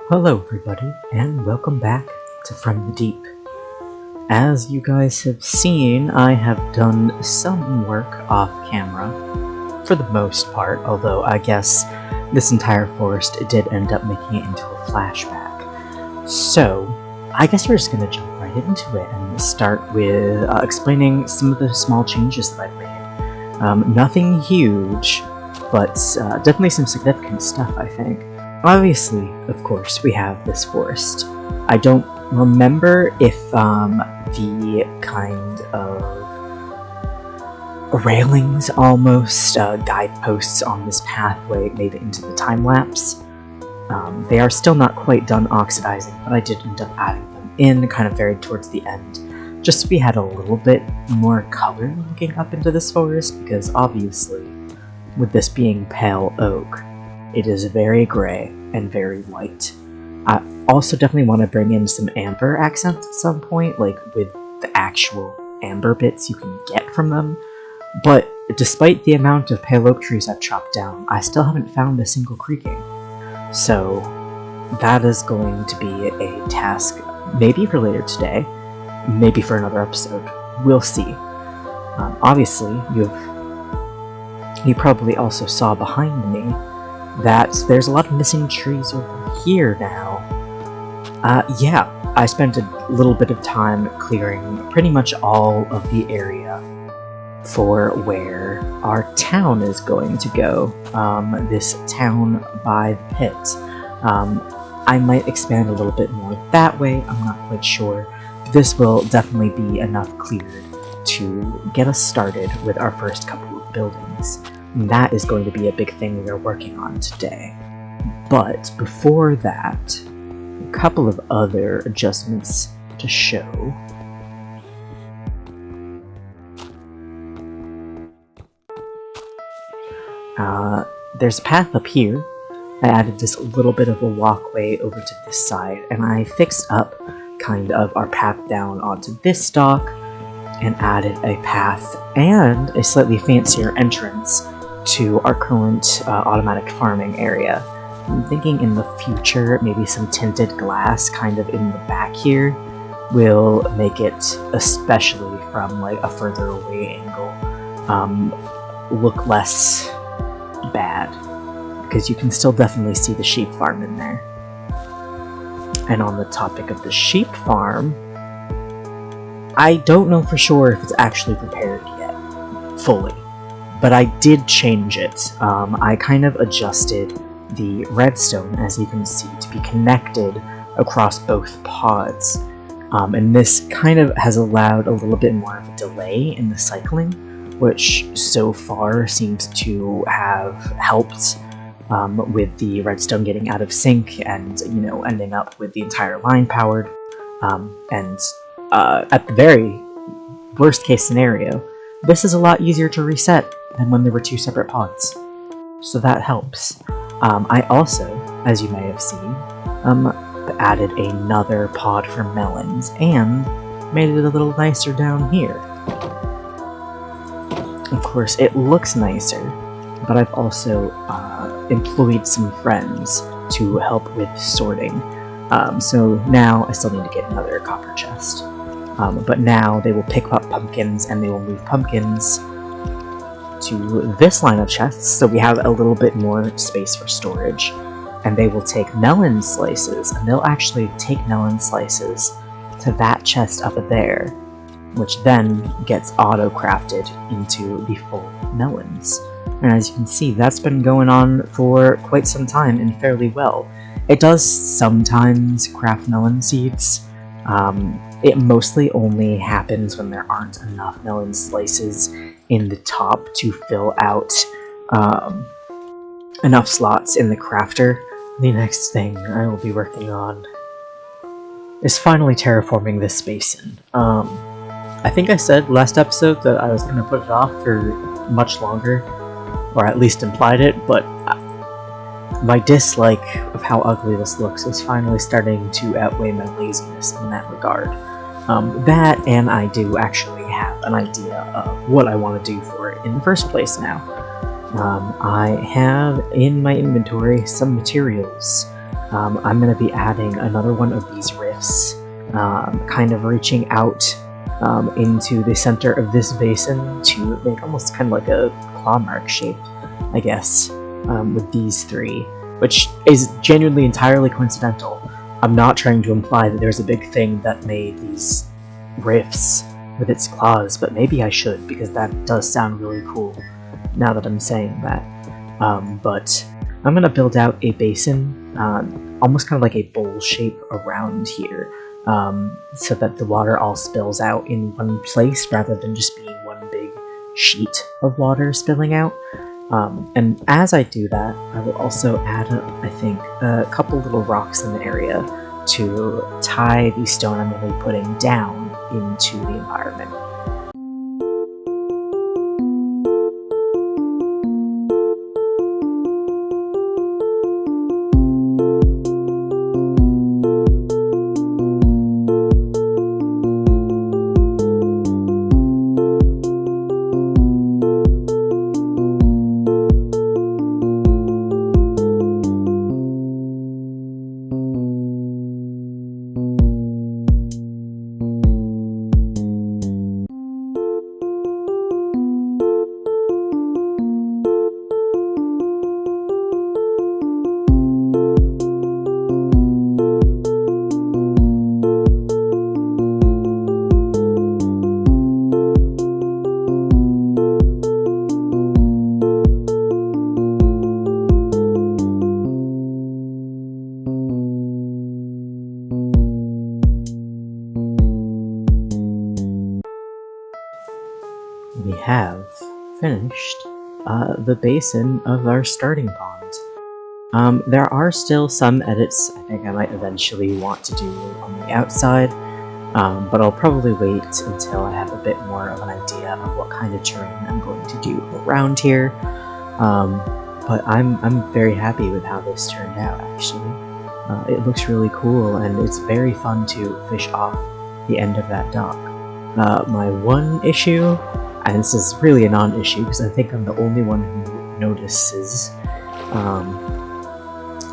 Hello everybody, and welcome back to From the Deep. As you guys have seen, I have done some work off camera, for the most part, although I guess this entire forest did end up making it into a flashback. So, I guess we're just going to jump right into it and start with explaining some of the small changes that I've made. Nothing huge, but definitely some significant stuff, I think. Obviously, of course, we have this forest. I don't remember if the kind of railings, almost, guideposts on this pathway made it into the time-lapse. They are still not quite done oxidizing, but I did end up adding them in, kind of very towards the end, just so we had a little bit more color looking up into this forest, because obviously, with this being pale oak, it is very gray and very white. I also definitely want to bring in some amber accents at some point, like with the actual amber bits you can get from them. But despite the amount of pale oak trees I've chopped down, I still haven't found a single creaking. So that is going to be a task, maybe for later today, maybe for another episode. We'll see. Obviously, you probably also saw behind me that there's a lot of missing trees over here now. Yeah, I spent a little bit of time clearing pretty much all of the area for where our town is going to go. This town by the pit. I might expand a little bit more that way, I'm not quite sure. This will definitely be enough cleared to get us started with our first couple of buildings. That is going to be a big thing we are working on today. But before that, a couple of other adjustments to show. There's a path up here. I added this little bit of a walkway over to this side, and I fixed up kind of our path down onto this dock, and added a path and a slightly fancier entrance to our current automatic farming area. I'm thinking in the future, maybe some tinted glass kind of in the back here will make it, especially from like a further away angle, look less bad, because you can still definitely see the sheep farm in there. And on the topic of the sheep farm, I don't know for sure if it's actually prepared yet, fully. But I did change it. I kind of adjusted the redstone, as you can see, to be connected across both pods. And this kind of has allowed a little bit more of a delay in the cycling, which so far seems to have helped with the redstone getting out of sync and, you know, ending up with the entire line powered. And at the very worst case scenario, this is a lot easier to reset than when there were two separate pods. So that helps. I also, as you may have seen, added another pod for melons and made it a little nicer down here. Of course, it looks nicer, but I've also employed some friends to help with sorting. So now I still need to get another copper chest. But now they will pick up pumpkins and they will move pumpkins to this line of chests, so we have a little bit more space for storage. And they will take melon slices, and they'll actually take melon slices to that chest up there, which then gets auto-crafted into the full melons. And as you can see, that's been going on for quite some time and fairly well. It does sometimes craft melon seeds. It mostly only happens when there aren't enough melon slices in the top to fill out enough slots in the crafter. The next thing I will be working on is finally terraforming this basin. I think I said last episode that I was going to put it off for much longer, or at least implied it, but my dislike of how ugly this looks is finally starting to outweigh my laziness in that regard. That, and I do actually have an idea of what I want to do for it in the first place now. I have in my inventory some materials I'm going to be adding another one of these rifts, kind of reaching out into the center of this basin to make almost kind of like a claw mark shape, I guess, with these three, which is genuinely entirely coincidental. I'm not trying to imply that there's a big thing that made these rifts with its claws, but maybe I should, because that does sound really cool now that I'm saying that. But I'm going to build out a basin, almost kind of like a bowl shape around here, so that the water all spills out in one place rather than just being one big sheet of water spilling out. And as I do that, I will also add up, I think, a couple little rocks in the area to tie the stone I'm going to be putting down into the environment. We have finished the basin of our starting pond. There are still some edits I think I might eventually want to do on the outside, but I'll probably wait until I have a bit more of an idea of what kind of terrain I'm going to do around here. But I'm very happy with how this turned out, actually. It looks really cool, and it's very fun to fish off the end of that dock. My one issue, and this is really a non-issue because I think I'm the only one who notices,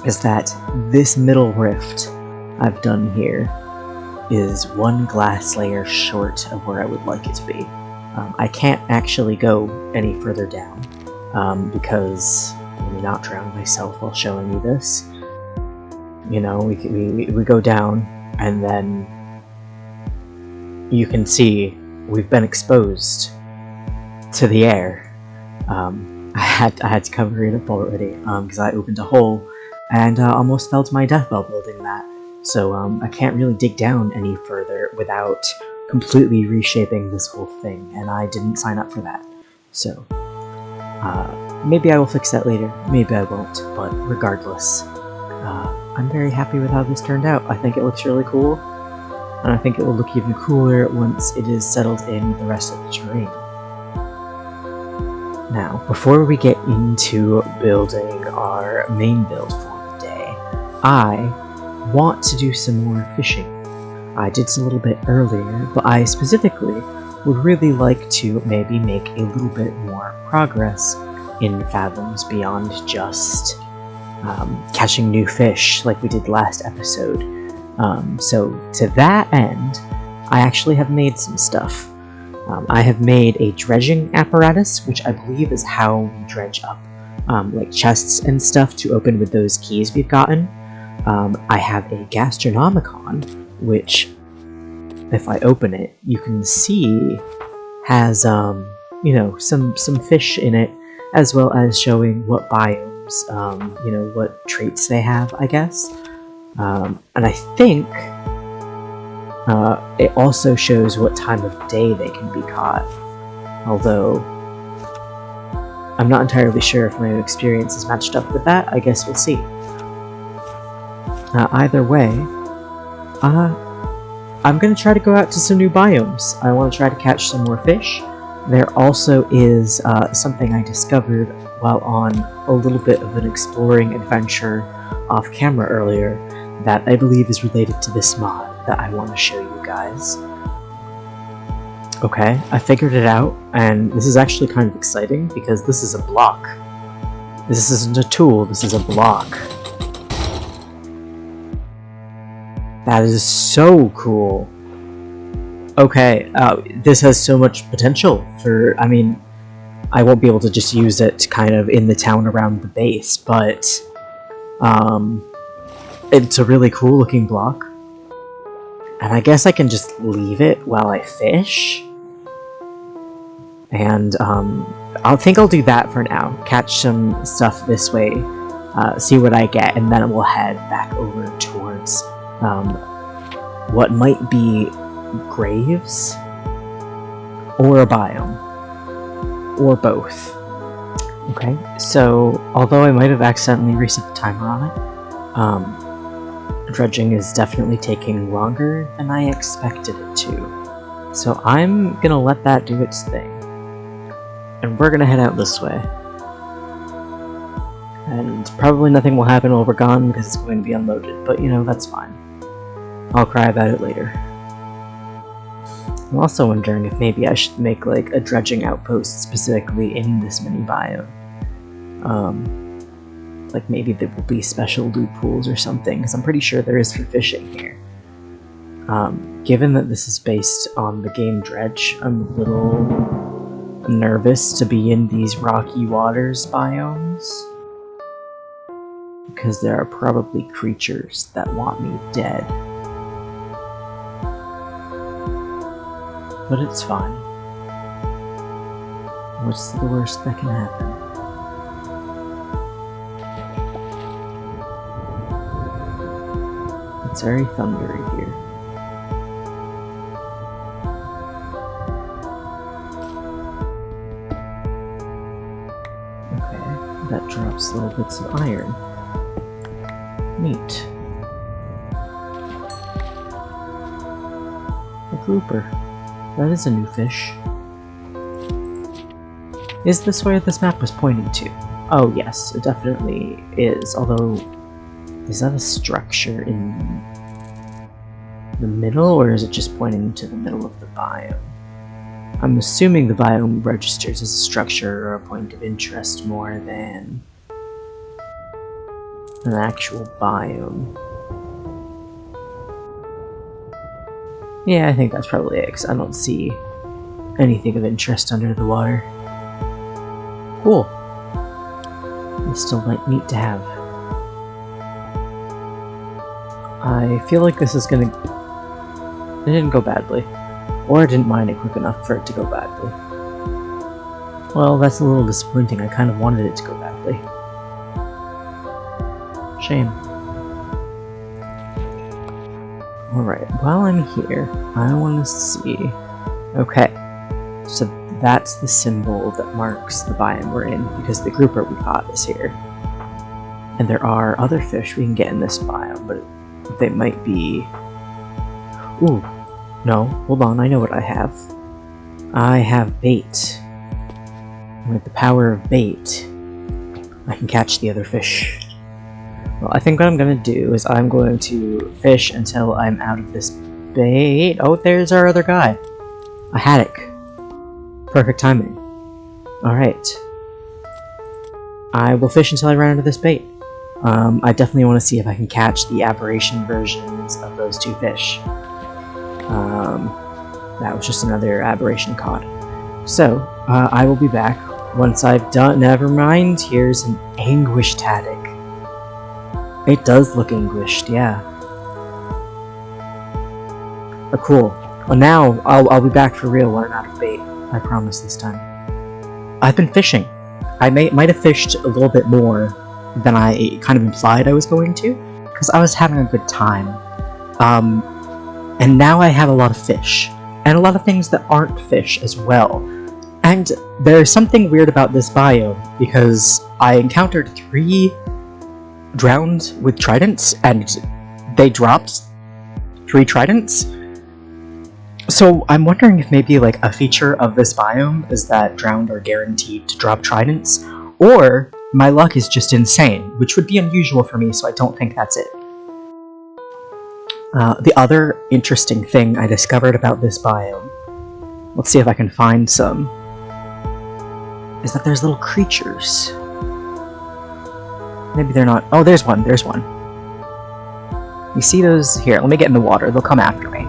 is that this middle rift I've done here is one glass layer short of where I would like it to be. I can't actually go any further down, because let me not drown myself while showing you this. You know, we go down, and then you can see we've been exposed to the air. I had to cover it up already, because I opened a hole and almost fell to my death while building that. So I can't really dig down any further without completely reshaping this whole thing, and I didn't sign up for that. So maybe I will fix that later, maybe I won't, but regardless, I'm very happy with how this turned out. I think it looks really cool, and I think it will look even cooler once it is settled in with the rest of the terrain. Now, before we get into building our main build for the day, I want to do some more fishing. I did this a little bit earlier, but I specifically would really like to maybe make a little bit more progress in Fathoms beyond just catching new fish like we did last episode. So to that end, I actually have made some stuff. I have made a dredging apparatus, which I believe is how we dredge up like chests and stuff to open with those keys we've gotten. I have a gastronomicon, which, if I open it, you can see has you know, some fish in it, as well as showing what biomes, you know, what traits they have, I guess. And I think it also shows what time of day they can be caught, although I'm not entirely sure if my experience is matched up with that. I guess we'll see. Either way, I'm going to try to go out to some new biomes. I want to try to catch some more fish. There also is something I discovered while on a little bit of an exploring adventure off camera earlier that I believe is related to this mod that I want to show you guys. Okay, I figured it out, and this is actually kind of exciting because this is a block. This isn't a tool, this is a block. That is so cool. Okay, this has so much potential for, I mean, I won't be able to just use it kind of in the town around the base, but it's a really cool looking block. And I guess I can just leave it while I fish. And I think I'll do that for now. Catch some stuff this way, see what I get, and then we'll head back over towards what might be graves or a biome or both. Okay, so although I might have accidentally reset the timer on it, dredging is definitely taking longer than I expected it to. So I'm gonna let that do its thing. And we're gonna head out this way. And probably nothing will happen while we're gone because it's going to be unloaded, but you know, that's fine. I'll cry about it later. I'm also wondering if maybe I should make like a dredging outpost specifically in this mini biome. Like maybe there will be special loot pools or something, because I'm pretty sure there is for fishing here. Given that this is based on the game Dredge, I'm a little nervous to be in these rocky waters biomes, because there are probably creatures that want me dead. But it's fine. What's the worst that can happen? It's very thundery here. Okay, that drops little bits of iron. Neat. A grouper. That is a new fish. Is this where this map was pointing to? Oh yes, it definitely is, although is that a structure in the middle, or is it just pointing to the middle of the biome? I'm assuming the biome registers as a structure or a point of interest more than an actual biome. Yeah, I think that's probably it, because I don't see anything of interest under the water. Cool. It's still neat to have. I feel like this is gonna... It didn't go badly. Or I didn't mine it quick enough for it to go badly. Well, that's a little disappointing. I kind of wanted it to go badly. Shame. Alright, while I'm here, I want to see... Okay, so that's the symbol that marks the biome we're in, because the grouper we caught is here. And there are other fish we can get in this biome, but they might be... Ooh, no, hold on, I know what I have. I have bait. And with the power of bait, I can catch the other fish. Well, I think what I'm going to do is I'm going to fish until I'm out of this bait. Oh, there's our other guy. A haddock. Perfect timing. Alright. I will fish until I run out of this bait. I definitely want to see if I can catch the aberration versions of those two fish. That was just another aberration caught. So, I will be back once I've done... Never mind, here's an anguished haddock. It does look anguished, yeah. Oh, cool. Well, now I'll be back for real when I'm out of bait. I promise this time. I've been fishing. I might have fished a little bit more than I kind of implied I was going to, because I was having a good time. And now I have a lot of fish, and a lot of things that aren't fish as well. And there's something weird about this biome, because I encountered 3 drowned with tridents, and they dropped 3 tridents. So I'm wondering if maybe like a feature of this biome is that drowned are guaranteed to drop tridents, or my luck is just insane, which would be unusual for me, so I don't think that's it. The other interesting thing I discovered about this biome, let's see if I can find some, is that there's little creatures. Maybe they're not. Oh, there's one. You see those? Here, let me get in the water. They'll come after me.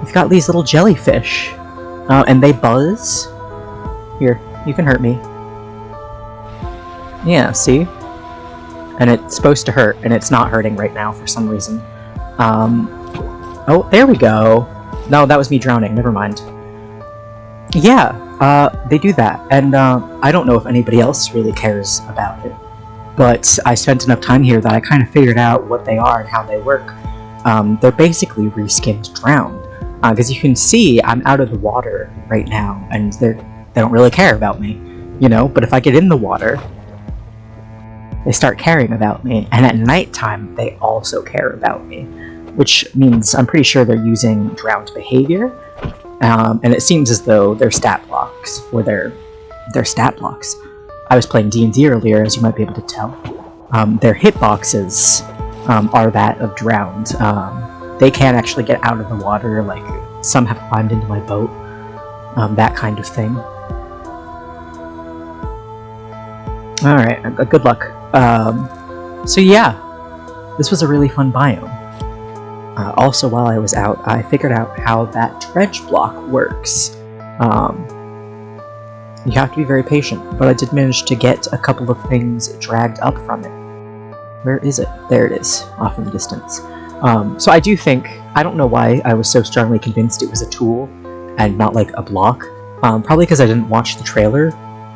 We've got these little jellyfish. And they buzz. Here, you can hurt me. Yeah, see? And it's supposed to hurt, and it's not hurting right now for some reason. Oh, there we go. No, that was me drowning. Never mind. Yeah, they do that. And I don't know if anybody else really cares about it. But I spent enough time here that I kind of figured out what they are and how they work. They're basically reskinned drowned. Because you can see I'm out of the water right now, and they don't really care about me, you know? But if I get in the water, they start caring about me, and at nighttime, they also care about me. Which means I'm pretty sure they're using drowned behavior, and it seems as though they're stat blocks, or they're stat blocks. I was playing D&D earlier, as you might be able to tell. Their hitboxes are that of drowned. They can actually get out of the water, like some have climbed into my boat, that kind of thing. Alright, good luck. So yeah, this was a really fun biome. Also, while I was out, I figured out how that dredge block works. You have to be very patient, but I did manage to get a couple of things dragged up from it. Where is it? There it is, off in the distance. So I do think, I don't know why I was so strongly convinced it was a tool and not like a block. Probably because I didn't watch the trailer,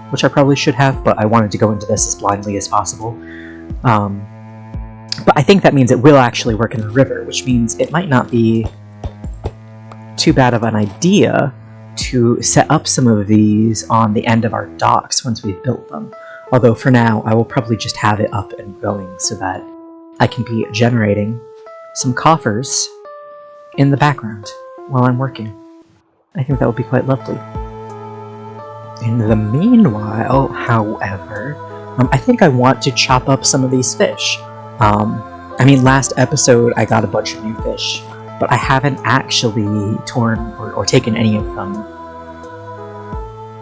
which I probably should have, but I wanted to go into this as blindly as possible. But I think that means it will actually work in the river, which means it might not be too bad of an idea to set up some of these on the end of our docks once we've built them. Although for now, I will probably just have it up and going so that I can be generating some coffers in the background while I'm working. I think that would be quite lovely. In the meanwhile, however, I think I want to chop up some of these fish. I mean, last episode I got a bunch of new fish, but I haven't actually torn or taken any of them.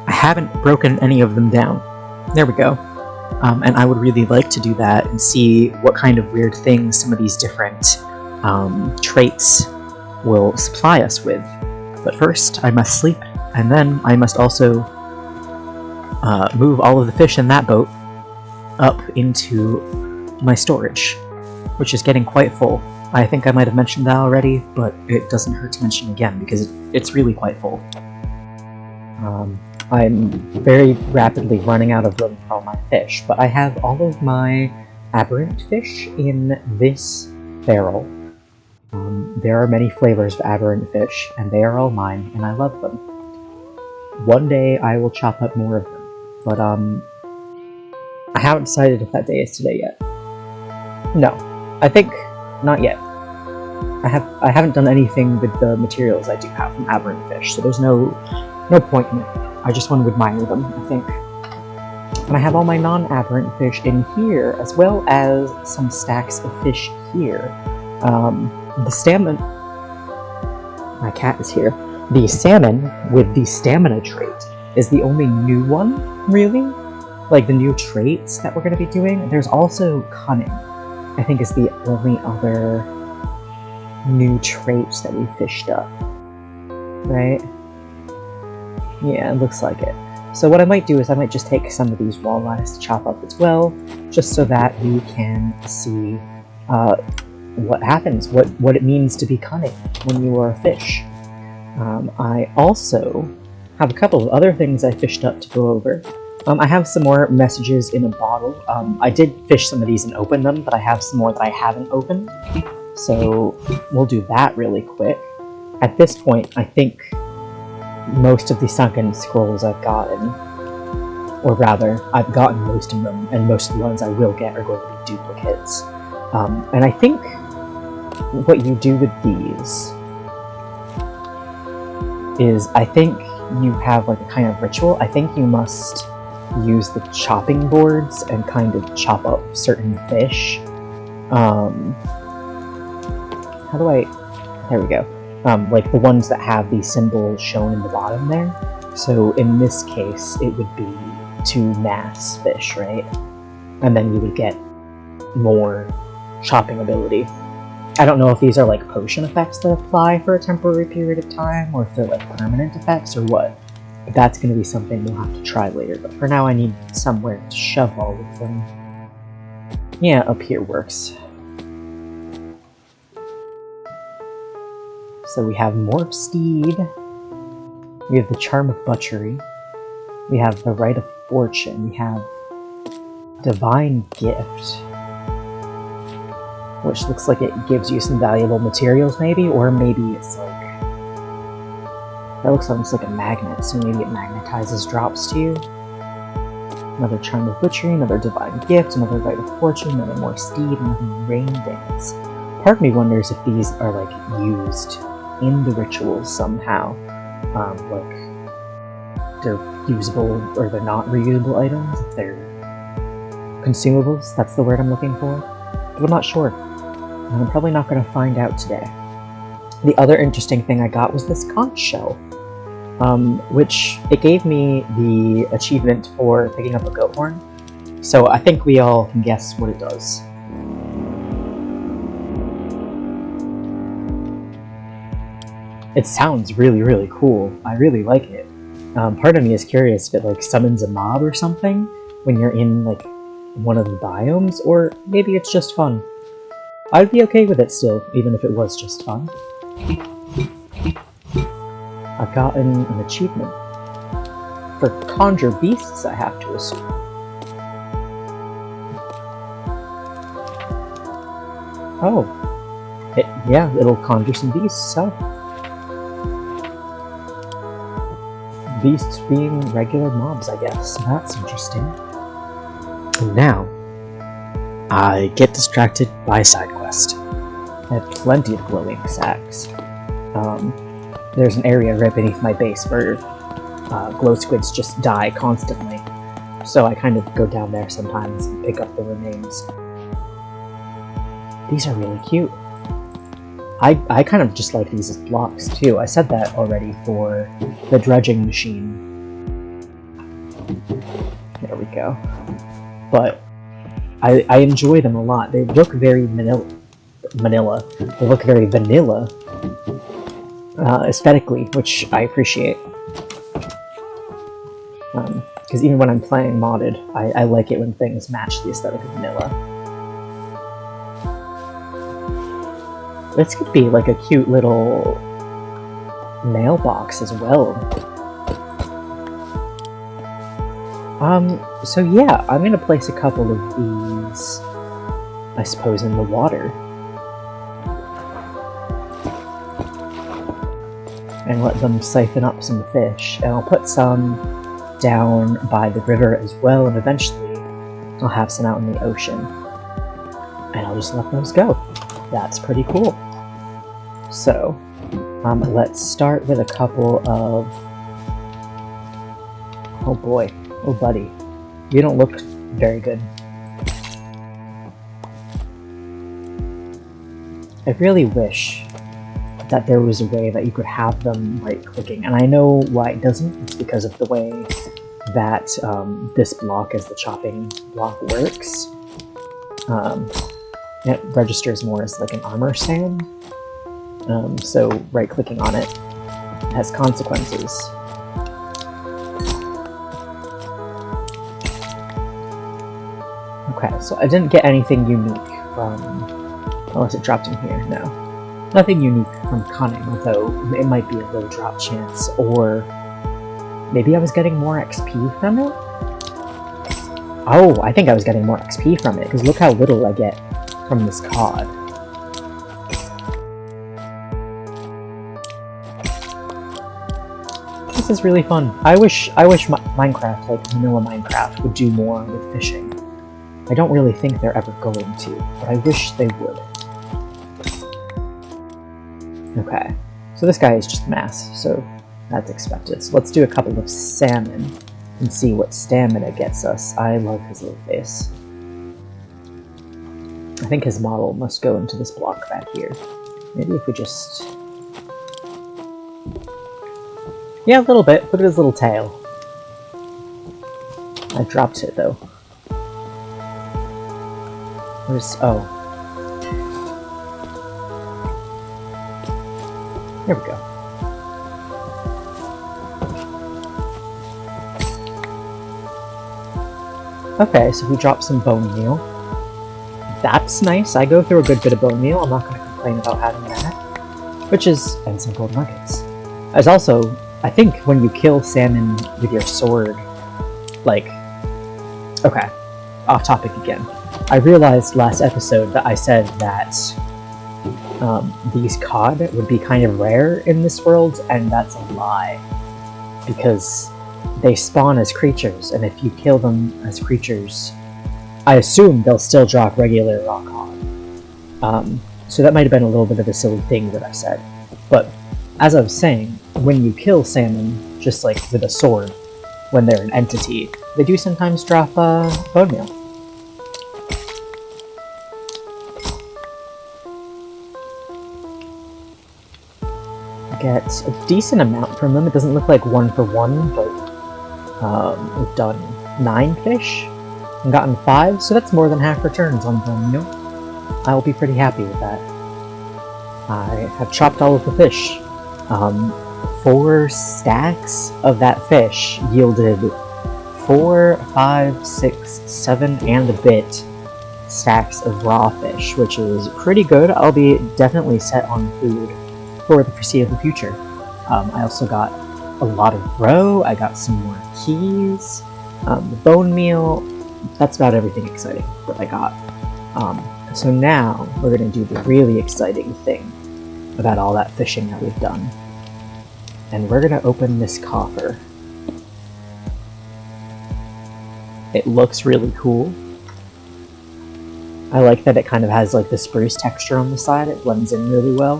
I haven't broken any of them down. There we go. And I would really like to do that and see what kind of weird things some of these different traits will supply us with. But first, I must sleep, and then I must also move all of the fish in that boat up into my storage, which is getting quite full. I think I might have mentioned that already, but it doesn't hurt to mention again, because it's really quite full. I'm very rapidly running out of room for all my fish, but I have all of my aberrant fish in this barrel. There are many flavors of aberrant fish, and they are all mine, and I love them. One day I will chop up more of them, but I haven't decided if that day is today yet. No, I think not yet. I haven't done anything with the materials I do have from aberrant fish, so there's no point in it. I just want to admire them, I think. And I have all my non-aberrant fish in here, as well as some stacks of fish here. The salmon... My cat is here. The salmon with the stamina trait is the only new one, really? Like, the new traits that we're going to be doing. There's also cunning, I think, is the only other new traits that we fished up. Right? Yeah, it looks like it. So what I might do is I might just take some of these walleyes to chop up as well, just so that we can see what happens, what it means to be cunning when you are a fish. I also have a couple of other things I fished up to go over. I have some more messages in a bottle. I did fish some of these and open them, but I have some more that I haven't opened. So we'll do that really quick. At this point, I think most of the sunken scrolls I've gotten, or rather, I've gotten most of them, and most of the ones I will get are going to be duplicates. And I think what you do with these is, I think you have like a kind of ritual. I think you must use the chopping boards and kind of chop up certain fish. How do I... There we go. Like the ones that have the symbol shown in the bottom there. So in this case, it would be 2 mass fish, right? And then you would get more chopping ability. I don't know if these are like potion effects that apply for a temporary period of time, or if they're like permanent effects or what. But that's going to be something we'll have to try later. But for now I need somewhere to shove all of them. Yeah, up here works. So we have Morph Steed. We have the Charm of Butchery. We have the Rite of Fortune. We have Divine Gift, which looks like it gives you some valuable materials, maybe, or maybe it's like... That looks almost like a magnet, so maybe it magnetizes drops to you. Another Charm of Butchery, another Divine Gift, another Rite of Fortune, another More Steed, another Rain Dance. Part of me wonders if these are, like, used in the rituals somehow. Like, they're usable, or they're not reusable items, if they're consumables, that's the word I'm looking for. But I'm not sure. And I'm probably not going to find out today. The other interesting thing I got was this conch shell, which it gave me the achievement for picking up a goat horn. So I think we all can guess what it does. It sounds really, really cool. I really like it. Part of me is curious if it like summons a mob or something when you're in like one of the biomes, or maybe it's just fun. I'd be okay with it still, even if it was just fun. I've gotten an achievement for conjure beasts, I have to assume. Oh, yeah, it'll conjure some beasts, so. Beasts being regular mobs, I guess. That's interesting. And now, I get distracted by side quest. I have plenty of glowing sacks. There's an area right beneath my base where glow squids just die constantly. So I kind of go down there sometimes and pick up the remains. These are really cute. I kind of just like these as blocks too. I said that already for the dredging machine. There we go. But I enjoy them a lot. They look very vanilla. They look very vanilla aesthetically, which I appreciate. Because even when I'm playing modded, I like it when things match the aesthetic of vanilla. This could be like a cute little mailbox as well. So yeah, I'm gonna place a couple of these, I suppose, in the water. And let them siphon up some fish. And I'll put some down by the river as well, and eventually I'll have some out in the ocean. And I'll just let those go. That's pretty cool. So, let's start with a couple of... Oh boy. Oh buddy. You don't look very good. I really wish that there was a way that you could have them right-clicking, and I know why it doesn't. It's because of the way that this block as the chopping block works. It registers more as like an armor stand. So right-clicking on it has consequences. Okay, so I didn't get anything unique from... Unless it dropped in here, no. Nothing unique from Cunning, although it might be a low drop chance, or... Maybe I was getting more XP from it? Oh, I think I was getting more XP from it, because look how little I get from this cod. This is really fun. I wish Minecraft, like vanilla Minecraft, would do more with fishing. I don't really think they're ever going to, but I wish they would. Okay, so this guy is just mass, so that's expected. So let's do a couple of salmon and see what stamina gets us. I love his little face. I think his model must go into this block back here. Maybe if we just... Yeah, a little bit. Look at his little tail. I dropped it, though. Where's... Oh. There we go. Okay, so we dropped some bone meal. That's nice. I go through a good bit of bone meal. I'm not going to complain about having that. And some gold nuggets. There's also, I think when you kill salmon with your sword, like... Okay, off topic again. I realized last episode that I said that these cod would be kind of rare in this world, and that's a lie. Because they spawn as creatures, and if you kill them as creatures, I assume they'll still drop regular raw cod. So that might have been a little bit of a silly thing that I said. But, as I was saying, when you kill salmon, just like with a sword, when they're an entity, they do sometimes drop bone meal. Get a decent amount from them. It doesn't look like 1 for 1, but we've done 9 fish and gotten 5, so that's more than half returns on bone meal. I will be pretty happy with that. I have chopped all of the fish. 4 stacks of that fish yielded 4, 5, 6, 7, and a bit stacks of raw fish, which is pretty good. I'll be definitely set on food for the foreseeable future. I also got a lot of roe, I got some more keys, the bone meal. That's about everything exciting that I got. So now we're going to do the really exciting thing about all that fishing that we've done. And we're going to open this coffer. It looks really cool. I like that it kind of has like the spruce texture on the side. It blends in really well.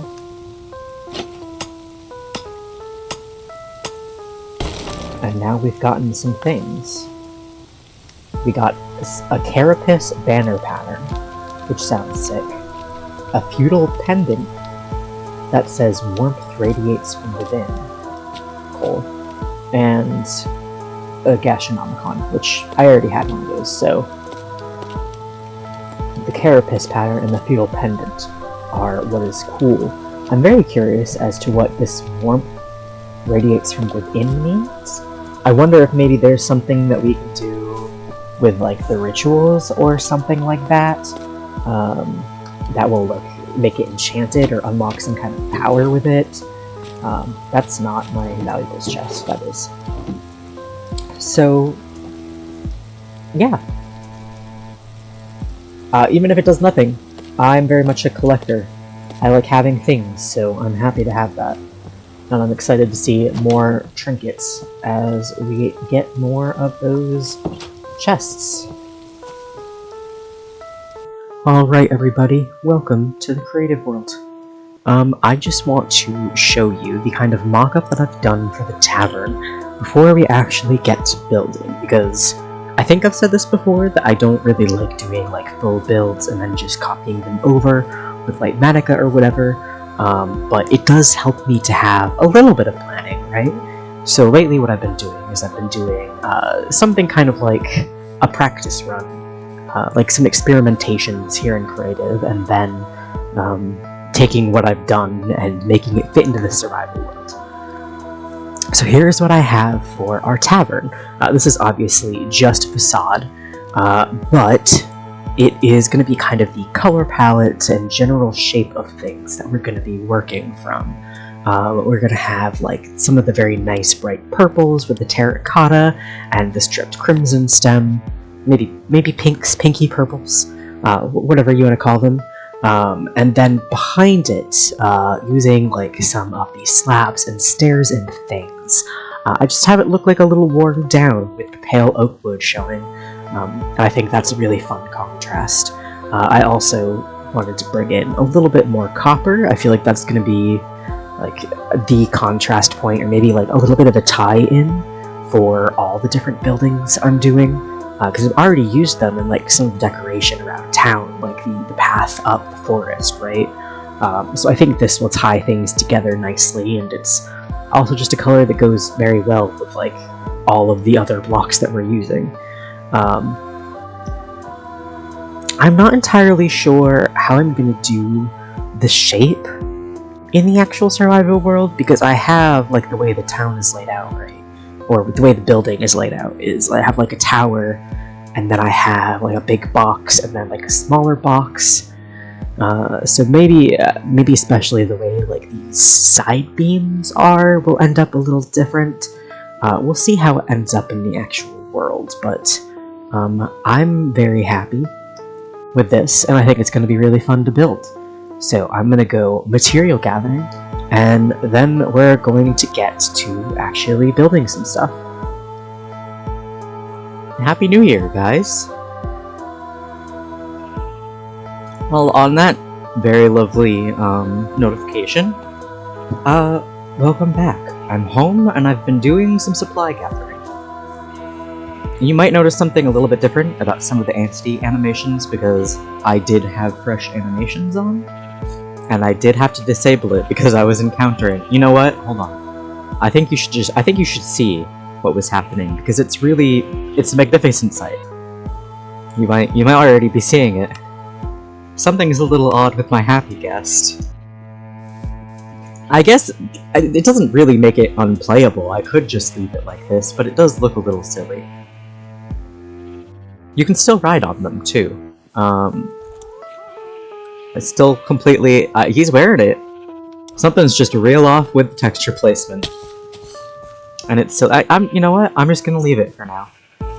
And now we've gotten some things. We got a carapace banner pattern, which sounds sick. A feudal pendant that says warmth radiates from within. Cool. And a Gastronomicon, which I already had one of those, so the carapace pattern and the feudal pendant are what is cool. I'm very curious as to what this warmth radiates from within means. I wonder if maybe there's something that we can do with like the rituals or something like that, that will like make it enchanted or unlock some kind of power with it. That's not my valuables chest, that is. So, yeah. Even if it does nothing, I'm very much a collector. I like having things, so I'm happy to have that. And I'm excited to see more trinkets as we get more of those chests. Alright everybody, welcome to the creative world. I just want to show you the kind of mock-up that I've done for the tavern before we actually get to building, because I think I've said this before, that I don't really like doing like full builds and then just copying them over with like Manica or whatever, but it does help me to have a little bit of planning, right? So lately what I've been doing is I've been doing something kind of like a practice run, like some experimentations here in creative, and then taking what I've done and making it fit into the survival world. So here's what I have for our tavern. This is obviously just facade, but it is going to be kind of the color palette and general shape of things that we're going to be working from. We're going to have like some of the very nice bright purples with the terracotta and the stripped crimson stem, maybe pinks, pinky purples, whatever you want to call them. And then behind it, using like some of these slabs and stairs and things, I just have it look like a little worn down with the pale oak wood showing, and I think that's a really fun contrast. I also wanted to bring in a little bit more copper. I feel like that's going to be like the contrast point, or maybe like a little bit of a tie-in for all the different buildings I'm doing. Because I've already used them in like some decoration around town, like the path up the forest, right? So I think this will tie things together nicely, and it's also just a color that goes very well with like all of the other blocks that we're using. I'm not entirely sure how I'm going to do the shape in the actual survival world, because I have, like, the way the town is laid out, right? Or the way the building is laid out is I have, like, a tower, and then I have, like, a big box, and then, like, a smaller box. So maybe especially the way, like, these side beams will end up a little different. We'll see how it ends up in the actual world, but I'm very happy with this, and I think it's going to be really fun to build. So I'm going to go material gathering, and then we're going to get to actually building some stuff. Happy New Year, guys! Well, on that very lovely notification, welcome back. I'm home, and I've been doing some supply gathering. You might notice something a little bit different about some of the FTD animations, because I did have fresh animations on, and I did have to disable it because I was encountering... You know what? Hold on. I think you should see what was happening, because it's a magnificent sight. You might already be seeing it. Something's a little odd with my happy guest. I guess it doesn't really make it unplayable. I could just leave it like this, but it does look a little silly. You can still ride on them, too. It's still completely... he's wearing it. Something's just real off with texture placement. And it's still... you know what? I'm just gonna leave it for now.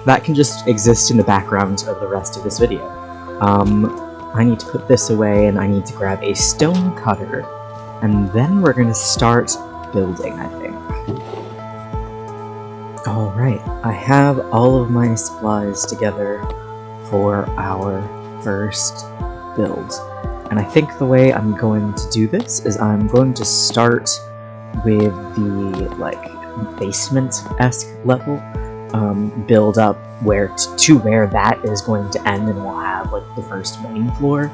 That can just exist in the background of the rest of this video. I need to put this away, and I need to grab a stone cutter. And then we're gonna start building, I think. Alright, I have all of my supplies together for our first build. And I think the way I'm going to do this is I'm going to start with the, like, basement-esque level, build up to where that is going to end, and we'll have, like, the first main floor.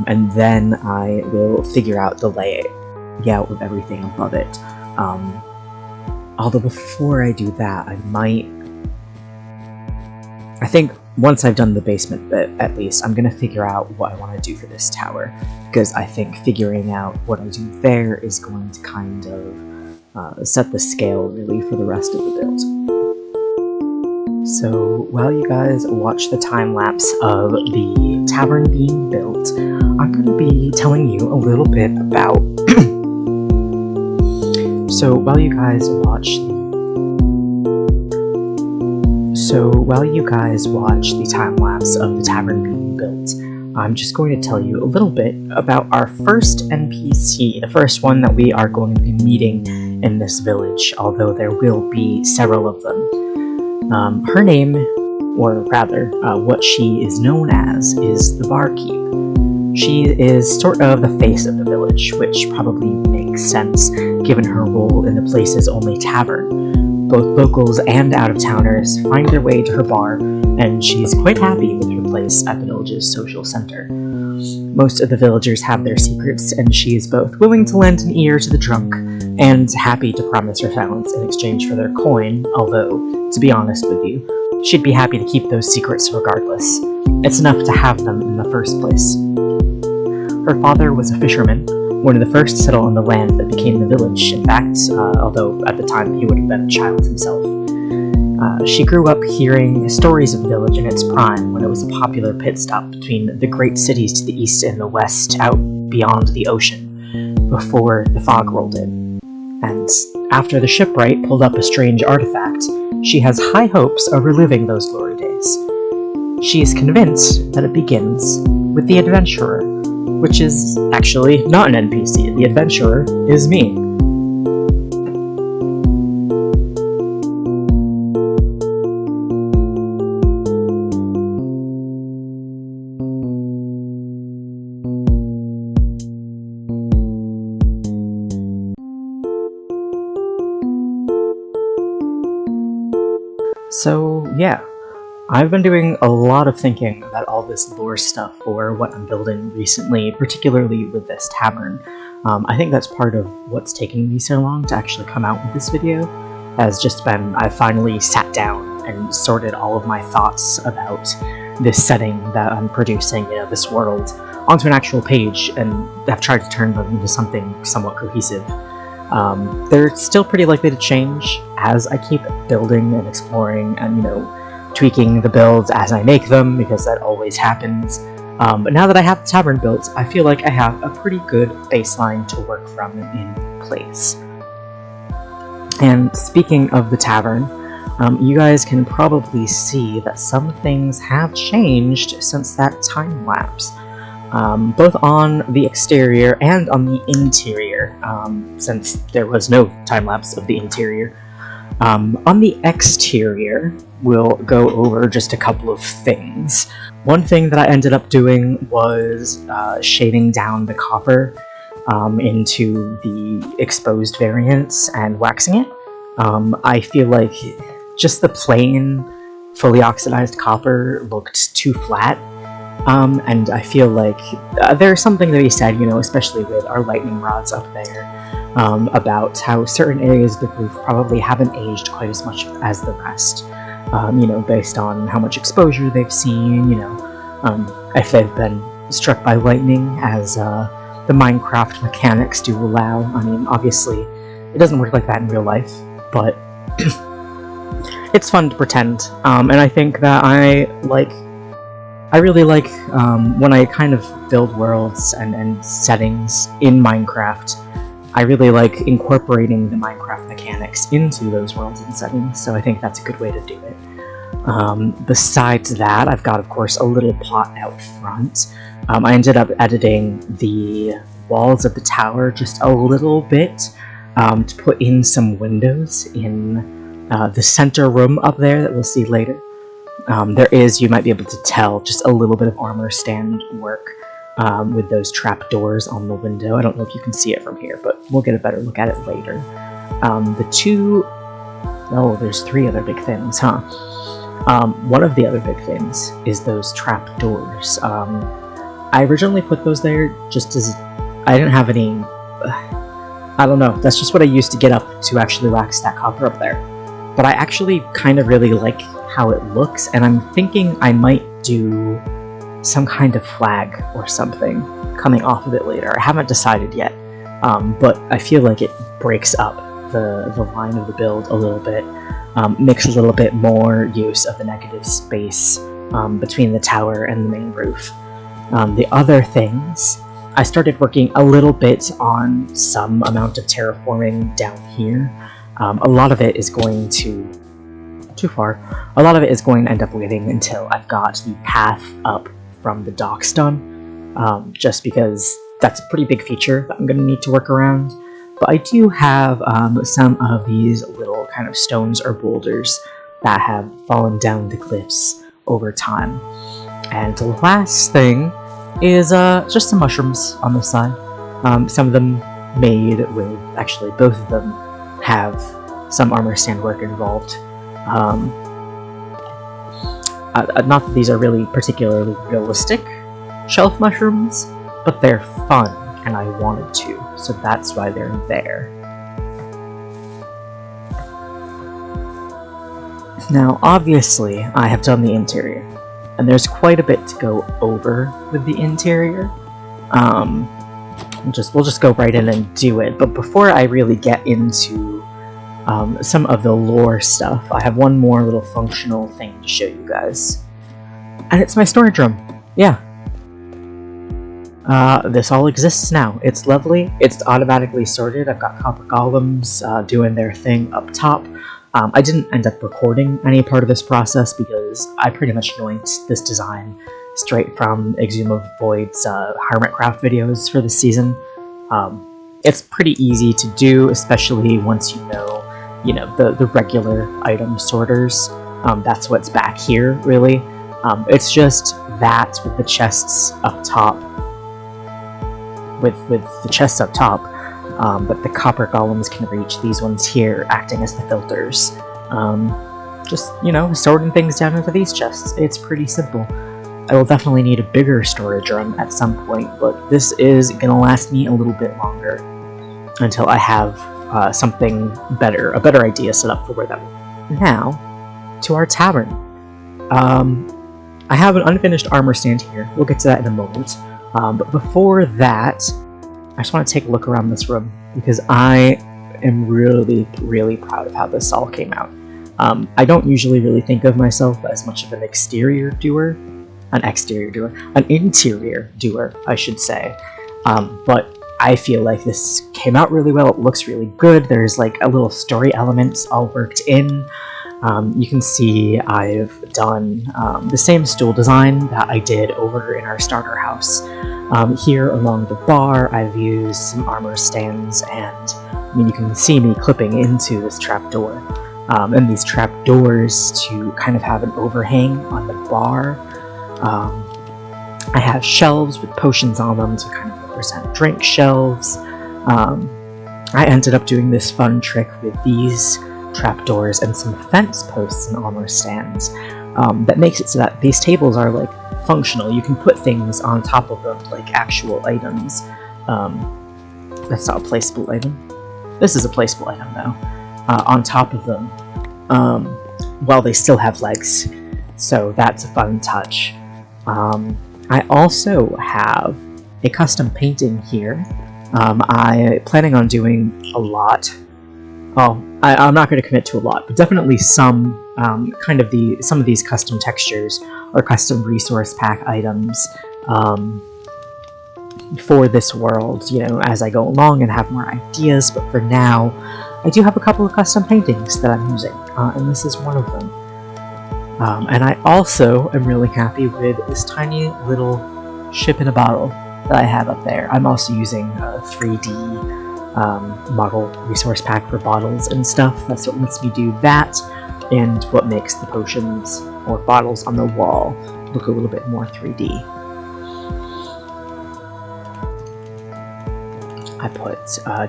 And then I will figure out the layout of everything above it. Although before I do that, I think once I've done the basement bit, at least, I'm gonna figure out what I want to do for this tower, because I think figuring out what I do there is going to kind of set the scale, really, for the rest of the build. So, while you guys watch the time-lapse of the tavern being built, I'm going to be telling you a little bit about... So, while you guys watch the time-lapse of the tavern being built, I'm just going to tell you a little bit about our first NPC, the first one that we are going to be meeting in this village, although there will be several of them. Her name, or rather, what she is known as, is the Barkeep. She is sort of the face of the village, which probably makes sense given her role in the place's only tavern. Both locals and out-of-towners find their way to her bar, and she's quite happy with her place at the village's social center. Most of the villagers have their secrets, and she is both willing to lend an ear to the drunk and happy to promise her silence in exchange for their coin, although, to be honest with you, she'd be happy to keep those secrets regardless. It's enough to have them in the first place. Her father was a fisherman, one of the first to settle on the land that became the village, in fact, although at the time he would have been a child himself. She grew up hearing stories of the village in its prime, when it was a popular pit stop between the great cities to the east and the west, out beyond the ocean, before the fog rolled in. And after the shipwright pulled up a strange artifact, she has high hopes of reliving those glory days. She is convinced that it begins with the adventurer, which is actually not an NPC. The adventurer is me. So, yeah, I've been doing a lot of thinking about all this lore stuff for what I'm building recently, particularly with this tavern. I think that's part of what's taking me so long to actually come out with this video, has just been I finally sat down and sorted all of my thoughts about this setting that I'm producing, this world, onto an actual page, and have tried to turn them into something somewhat cohesive. They're still pretty likely to change as I keep building and exploring and, tweaking the builds as I make them, because that always happens. But now that I have the tavern built, I feel like I have a pretty good baseline to work from in place. And speaking of the tavern, you guys can probably see that some things have changed since that time lapse. Both on the exterior and on the interior, since there was no time lapse of the interior. On the exterior, we'll go over just a couple of things. One thing that I ended up doing was shading down the copper into the exposed variants and waxing it. I feel like just the plain, fully oxidized copper looked too flat. And I feel like there's something to be said, especially with our lightning rods up there, about how certain areas of the roof probably haven't aged quite as much as the rest. Based on how much exposure they've seen, if they've been struck by lightning, as the Minecraft mechanics do allow. I mean, obviously, it doesn't work like that in real life, but it's fun to pretend. And I think that I really like when I kind of build worlds and settings in Minecraft. I really like incorporating the Minecraft mechanics into those worlds and settings, so I think that's a good way to do it. Besides that, I've got, of course, a little plot out front. I ended up editing the walls of the tower just a little bit to put in some windows in the center room up there that we'll see later. There is, you might be able to tell, just a little bit of armor stand work with those trap doors on the window. I don't know if you can see it from here, but we'll get a better look at it later. There's three other big things, huh? One of the other big things is those trap doors. I originally put those there just as I didn't have any... I don't know, that's just what I used to get up to actually wax that copper up there. But I actually kind of really like how it looks, and I'm thinking I might do some kind of flag or something coming off of it later. I haven't decided yet, but I feel like it breaks up the line of the build a little bit, makes a little bit more use of the negative space between the tower and the main roof. The other things, I started working a little bit on some amount of terraforming down here. A lot of it is going to... too far. A lot of it is going to end up waiting until I've got the path up from the docks done, just because that's a pretty big feature that I'm going to need to work around. But I do have some of these little kind of stones or boulders that have fallen down the cliffs over time. And the last thing is just some mushrooms on the side. Some of them made with... actually, both of them have some armor stand work involved. Not that these are really particularly realistic shelf mushrooms, but they're fun, and I wanted to, so that's why they're there. Now, obviously, I have done the interior, and there's quite a bit to go over with the interior. We'll just go right in and do it, but before I really get into some of the lore stuff, I have one more little functional thing to show you guys. And it's my storage room. Yeah. This all exists now. It's lovely. It's automatically sorted. I've got copper golems doing their thing up top. I didn't end up recording any part of this process because I pretty much yoinked this design straight from Exuma Void's Hermitcraft videos for this season. It's pretty easy to do, especially once you know the regular item sorters. That's what's back here, really. It's just that with the chests up top. With the chests up top, but the copper golems can reach these ones here, acting as the filters. Just, sorting things down into these chests. It's pretty simple. I will definitely need a bigger storage room at some point, but this is gonna last me a little bit longer until I have something better, a better idea set up for them. Now, to our tavern. I have an unfinished armor stand here. We'll get to that in a moment. But before that, I just want to take a look around this room, because I am really, really proud of how this all came out. I don't usually really think of myself as much of an interior doer, I should say. But I feel like this came out really well. It looks really good. There's like a little story elements all worked in. You can see I've done the same stool design that I did over in our starter house. Here along the bar, I've used some armor stands, and I mean, you can see me clipping into this trapdoor. And these trapdoors to kind of have an overhang on the bar. I have shelves with potions on them to kind of represent drink shelves. I ended up doing this fun trick with these trapdoors and some fence posts and armor stands that makes it so that these tables are like functional. You can put things on top of them, like actual items. That's not a placeable item. This is a placeable item though. On top of them, while they still have legs. So that's a fun touch. I also have a custom painting here. I'm planning on doing a lot. Well, I'm not going to commit to a lot, but definitely some some of these custom textures or custom resource pack items for this world, you know, as I go along and have more ideas. But for now, I do have a couple of custom paintings that I'm using, and this is one of them. And I also am really happy with this tiny little ship in a bottle that I have up there. I'm also using a 3D model resource pack for bottles and stuff. That's what lets me do that, and what makes the potions or bottles on the wall look a little bit more 3D. I put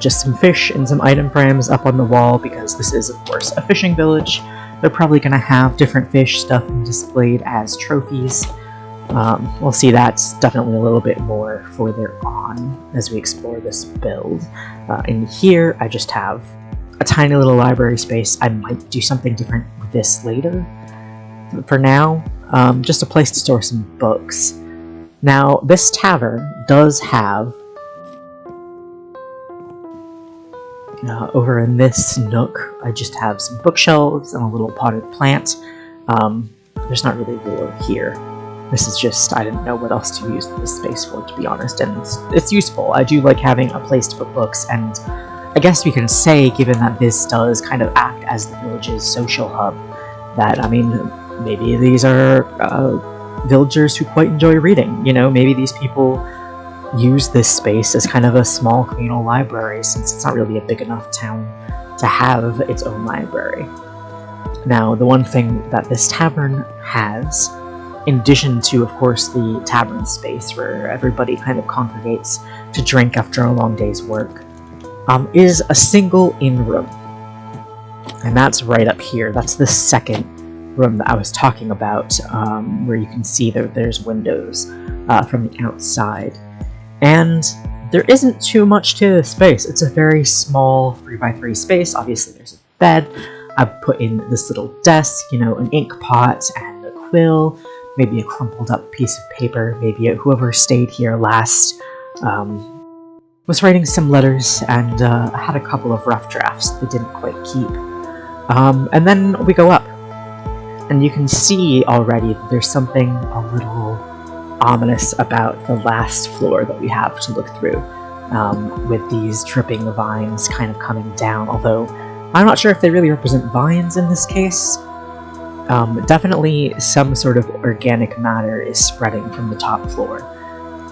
just some fish and some item frames up on the wall, because this is, of course, a fishing village. They're probably going to have different fish stuff displayed as trophies. We'll see that's definitely a little bit more further on as we explore this build. In here, I just have a tiny little library space. I might do something different with this later. For now, just a place to store some books. Now, this tavern does have over in this nook, I just have some bookshelves and a little potted plant. There's not really wood here. This is just, I didn't know what else to use this space for, to be honest, and it's useful. I do like having a place to put books, and I guess we can say, given that this does kind of act as the village's social hub, that, I mean, maybe these are villagers who quite enjoy reading. You know, maybe these people use this space as kind of a small communal library, since it's not really a big enough town to have its own library. Now, the one thing that this tavern has, in addition to, of course, the tavern space where everybody kind of congregates to drink after a long day's work, is a single inn room. And that's right up here. That's the second room that I was talking about, where you can see that there's windows from the outside. And there isn't too much to this space. It's a very small 3x3 space. Obviously, there's a bed. I've put in this little desk, you know, an ink pot and a quill, maybe a crumpled up piece of paper. Maybe whoever stayed here last was writing some letters, and had a couple of rough drafts that didn't quite keep. And then we go up, and you can see already that there's something a little ominous about the last floor that we have to look through, with these dripping vines kind of coming down, although I'm not sure if they really represent vines in this case. Definitely some sort of organic matter is spreading from the top floor,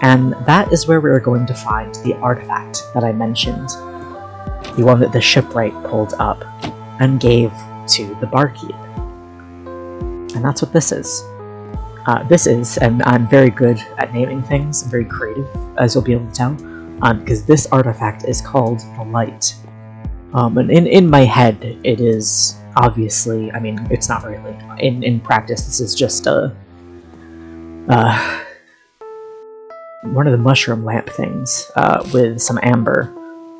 and that is where we're going to find the artifact that I mentioned, the one that the shipwright pulled up and gave to the barkeep. And that's what this is. And I'm very good at naming things, I'm very creative, as you'll be able to tell, because this artifact is called the Light. And in my head, it is obviously, I mean, it's not really. In practice, this is just one of the mushroom lamp things, with some amber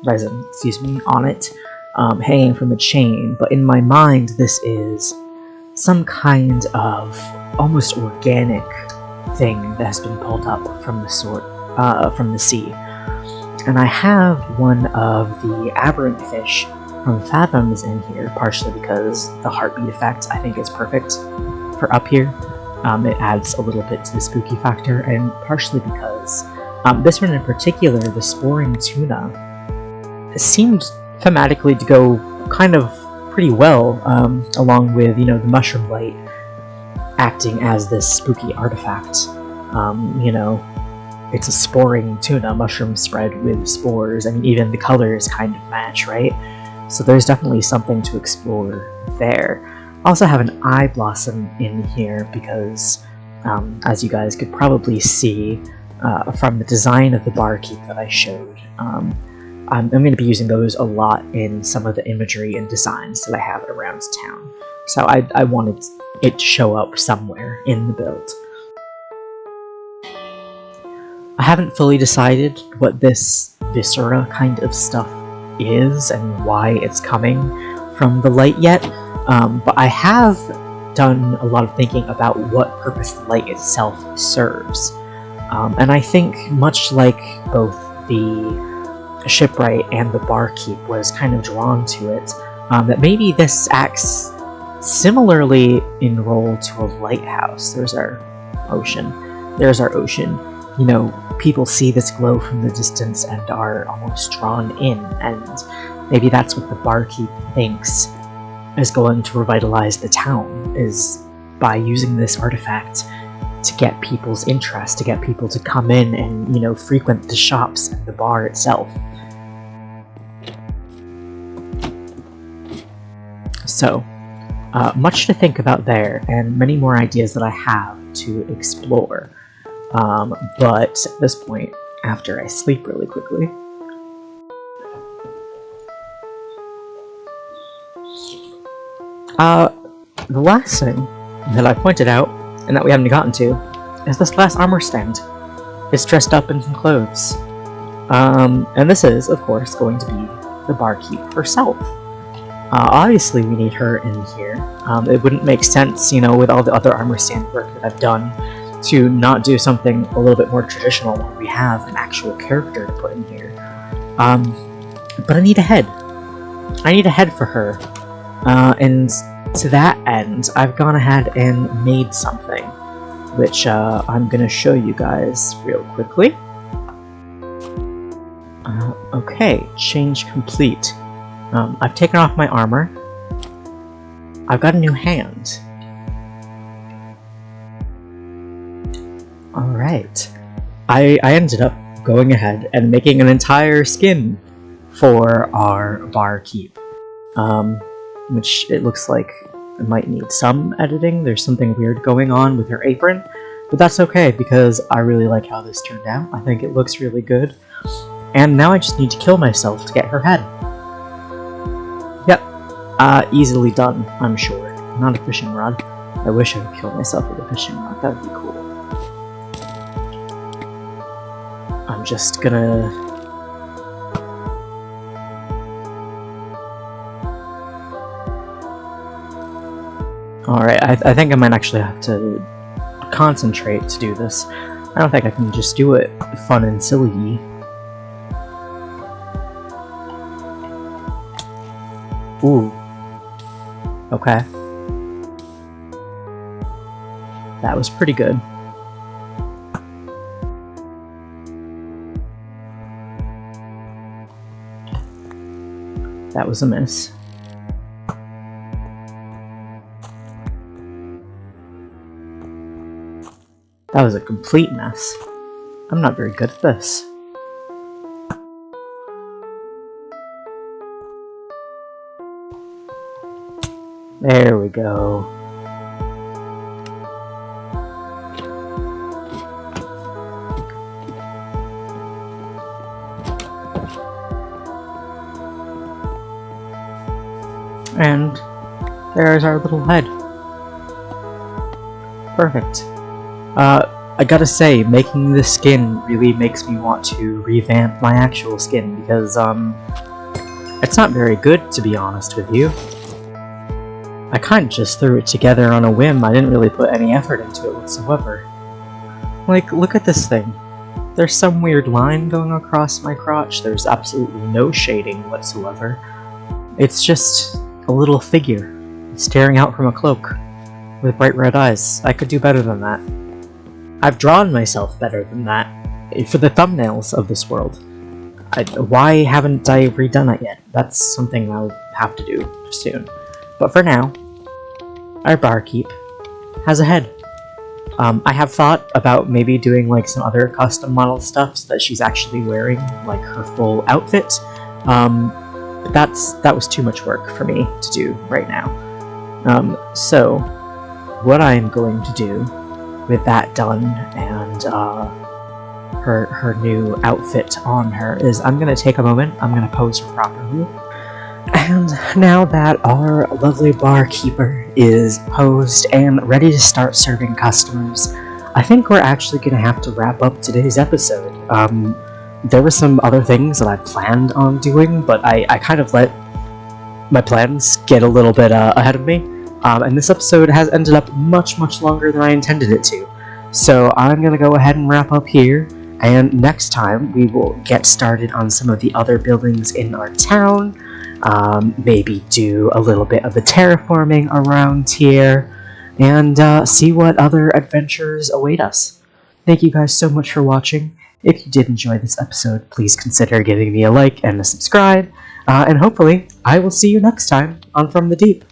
resin, on it, hanging from a chain. But in my mind, this is some kind of almost organic thing that has been pulled up from the from the sea. And I have one of the aberrant fish from Fathoms in here, partially because the heartbeat effect I think is perfect for up here. It adds a little bit to the spooky factor, and partially because this one in particular, the sporing tuna, seemed thematically to go kind of pretty well, along with, you know, the mushroom light acting as this spooky artifact. You know, it's a sporing tuna, mushroom spread with spores. I mean, even the colors kind of match, right? So there's definitely something to explore there. I also have an eye blossom in here because, as you guys could probably see from the design of the barkeep that I showed, I'm going to be using those a lot in some of the imagery and designs that I have around town. So I wanted it to show up somewhere in the build. I haven't fully decided what this viscera kind of stuff is and why it's coming from the light yet, but I have done a lot of thinking about what purpose the light itself serves. And I think, much like both the shipwright and the barkeep was kind of drawn to it, that maybe this acts similarly in role to a lighthouse. There's our ocean. You know, people see this glow from the distance and are almost drawn in, and maybe that's what the barkeep thinks is going to revitalize the town, is by using this artifact to get people's interest, to get people to come in and, you know, frequent the shops and the bar itself. So, much to think about there, and many more ideas that I have to explore. But at this point, after I sleep really quickly, the last thing that I pointed out, and that we haven't gotten to, is this last armor stand. It's dressed up in some clothes. And this is, of course, going to be the barkeep herself. Obviously we need her in here. It wouldn't make sense, you know, with all the other armor stand work that I've done, to not do something a little bit more traditional when we have an actual character to put in here. But I need a head. I need a head for her. And to that end, I've gone ahead and made something, which I'm gonna show you guys real quickly. Okay, change complete. I've taken off my armor. I've got a new hand. Alright. I ended up going ahead and making an entire skin for our barkeep. Which it looks like it might need some editing. There's something weird going on with her apron, but that's okay because I really like how this turned out. I think it looks really good. And now I just need to kill myself to get her head. Yep. Easily done, I'm sure. Not a fishing rod. I wish I could kill myself with a fishing rod. That would be cool. I'm just gonna... Alright, I think I might actually have to concentrate to do this. I don't think I can just do it fun and silly. Ooh. Okay. That was pretty good. That was a miss. That was a complete mess. I'm not very good at this. There we go. And there's our little head. Perfect. I gotta say, making this skin really makes me want to revamp my actual skin, because, it's not very good, to be honest with you. I kinda just threw it together on a whim. I didn't really put any effort into it whatsoever. Like, look at this thing. There's some weird line going across my crotch. There's absolutely no shading whatsoever. It's just a little figure staring out from a cloak with bright red eyes. I could do better than that. I've drawn myself better than that for the thumbnails of this world. Why haven't I redone it yet? That's something I'll have to do soon. But for now, our barkeep has a head. I have thought about maybe doing like some other custom model stuff so that she's actually wearing like her full outfit. But that was too much work for me to do right now. So what I'm going to do with that done and her new outfit on her is I'm going to take a moment, I'm going to pose her properly. And now that our lovely barkeeper is posed and ready to start serving customers, I think we're actually going to have to wrap up today's episode. There were some other things that I planned on doing, but I kind of let my plans get a little bit ahead of me. And this episode has ended up much longer than I intended it to. So I'm going to go ahead and wrap up here. And next time, we will get started on some of the other buildings in our town, maybe do a little bit of the terraforming around here, and see what other adventures await us. Thank you guys so much for watching. If you did enjoy this episode, please consider giving me a like and a subscribe, and hopefully I will see you next time on From the Deep.